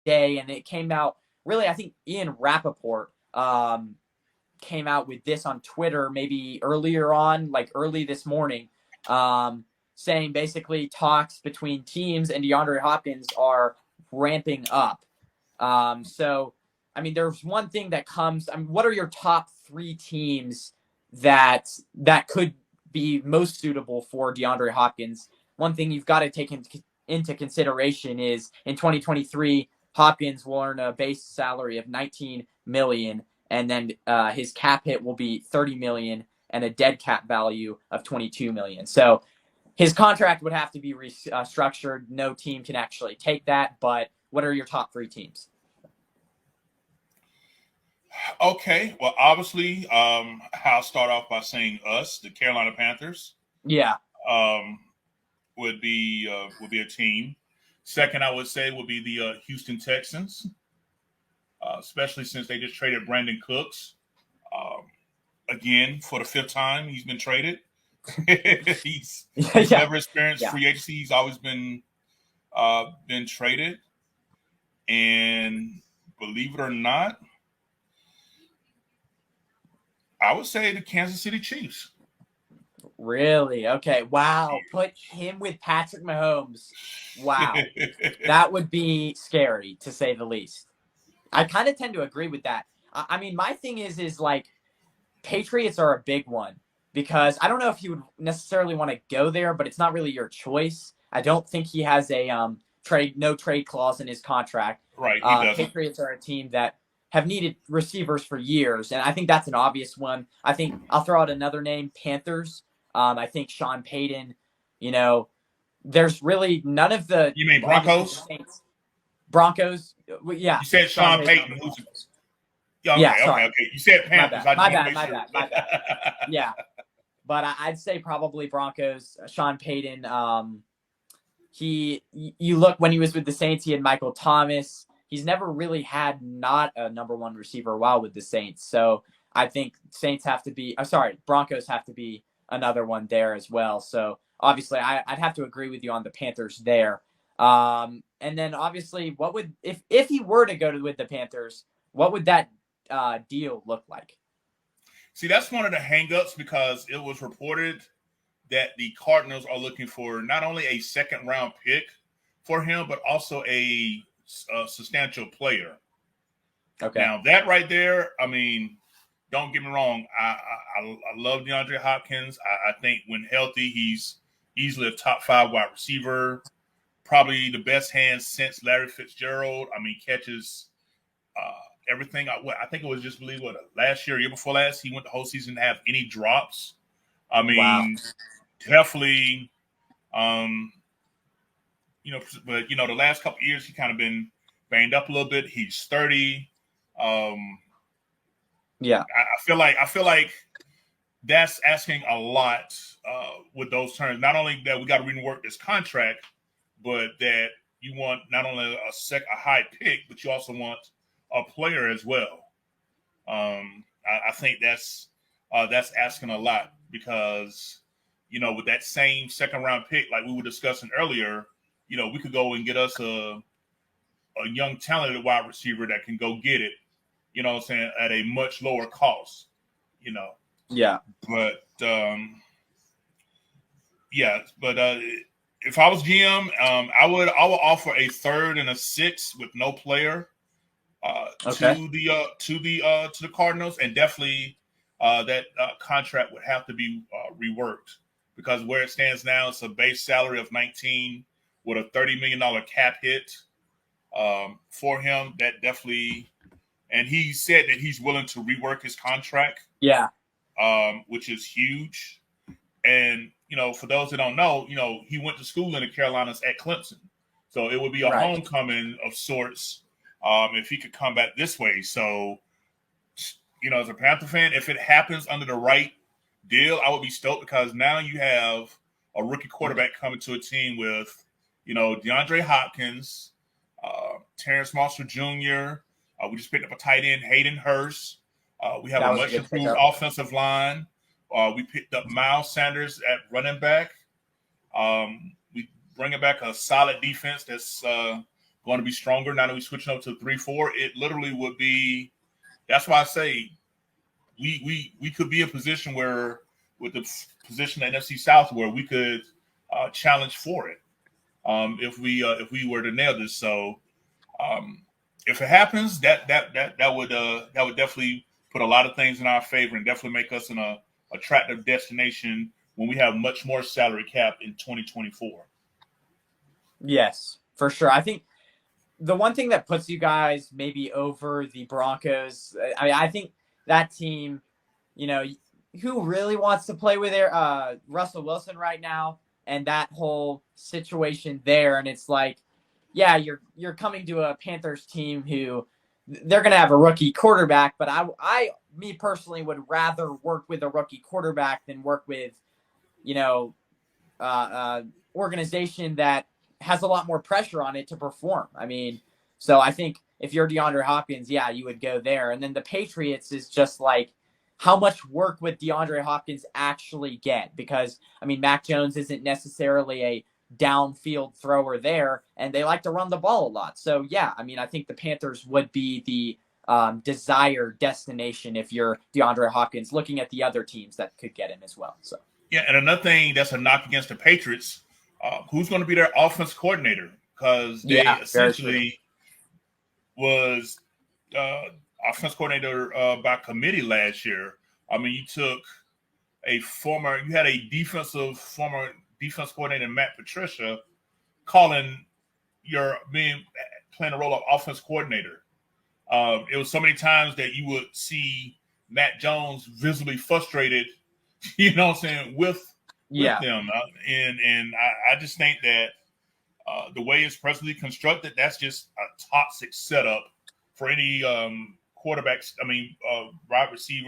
day, and it came out really, I think Ian Rappaport came out with this on Twitter maybe earlier on, like early this morning, saying basically talks between teams and DeAndre Hopkins are ramping up. So, I mean, there's one thing that comes. I mean, what are your top three teams that could be most suitable for DeAndre Hopkins? One thing you've got to take into consideration is in 2023, Hopkins will earn a base salary of $19 million, and then his cap hit will be $30 million and a dead cap value of $22 million. So his contract would have to be restructured. No team can actually take that. But what are your top three teams? Okay, well, obviously, I'll start off by saying us, the Carolina Panthers. Yeah. Would be a team. Second, I would say would be the Houston Texans, especially since they just traded Brandon Cooks. Again, for the fifth time, he's been traded. he's never experienced free agency. He's always been traded. And believe it or not, I would say the Kansas City Chiefs. Really? Okay. Wow. Put him with Patrick Mahomes. Wow. That would be scary, to say the least. I kind of tend to agree with that. I mean, my thing is like Patriots are a big one because I don't know if you would necessarily want to go there, but it's not really your choice. I don't think he has a no trade clause in his contract. Right. Patriots are a team that have needed receivers for years, and I think that's an obvious one. I think I'll throw out another name, Panthers. I think Sean Payton, there's really none of the... You mean Broncos? Broncos? Yeah. You said Sean Payton. Okay. You said Panthers. My bad. Yeah. But I'd say probably Broncos. Sean Payton, you look when he was with the Saints, he had Michael Thomas. He's never really had not a number one receiver while with the Saints. So I think Broncos have to be another one there as well. So obviously I'd have to agree with you on the Panthers there. And then obviously if he were to go with the Panthers, what would that deal look like? See, that's one of the hangups because it was reported that the Cardinals are looking for not only a second round pick for him, but also a substantial player. Okay. Now that right there, I mean, don't get me wrong. I love DeAndre Hopkins. I think when healthy, he's easily a top 5 wide receiver. Probably the best hands since Larry Fitzgerald. I mean, catches everything. I think it was just last year, year before last, he went the whole season to have any drops. I mean, wow. Definitely, but the last couple of years he kind of been banged up a little bit. He's 30. Yeah, I feel like that's asking a lot with those terms. Not only that we got to rework this contract, but that you want not only a high pick, but you also want a player as well. I think that's asking a lot because with that same second round pick, like we were discussing earlier, we could go and get us a young talented wide receiver that can go get it. You know what I'm saying, at a much lower cost, Yeah. But, if I was GM, I would offer a third and a sixth with no player to the Cardinals, and definitely that contract would have to be reworked because where it stands now, it's a base salary of 19 with a $30 million cap hit for him. That definitely... And he said that he's willing to rework his contract. Yeah. Which is huge. And, for those that don't know, he went to school in the Carolinas at Clemson. So it would be a homecoming of sorts if he could come back this way. So, as a Panther fan, if it happens under the right deal, I would be stoked because now you have a rookie quarterback coming to a team with, DeAndre Hopkins, Terrence Marshall Jr., we just picked up a tight end, Hayden Hurst. We have a much improved offensive line. We picked up Miles Sanders at running back. We bringing back a solid defense that's going going to be stronger now that we're switching up to 3-4. It literally would be. That's why I say we could be in a position where, with the position of NFC South, where we could challenge for it if we were to nail this. So if it happens, that would definitely put a lot of things in our favor and definitely make us an attractive destination when we have much more salary cap in 2024. Yes, for sure. I think the one thing that puts you guys maybe over the Broncos, I think that team, who really wants to play with Russell Wilson right now, and that whole situation there, and it's like, yeah, you're coming to a Panthers team who they're going to have a rookie quarterback, but me personally would rather work with a rookie quarterback than work with, organization that has a lot more pressure on it to perform. I mean, so I think if you're DeAndre Hopkins, yeah, you would go there. And then the Patriots is just like, how much work would DeAndre Hopkins actually get? Because, I mean, Mac Jones isn't necessarily a downfield thrower there, and they like to run the ball a lot. So, yeah, I mean, I think the Panthers would be the desired destination if you're DeAndre Hopkins, looking at the other teams that could get him as well. So, yeah, and another thing that's a knock against the Patriots, who's going to be their offense coordinator? Because they essentially was offense coordinator by committee last year. I mean, you took you had a former defense coordinator, Matt Patricia, playing the role of offense coordinator. It was so many times that you would see Matt Jones visibly frustrated, you know what I'm saying, with them. And I just think that the way it's presently constructed, that's just a toxic setup for any quarterbacks. I mean, wide receiver.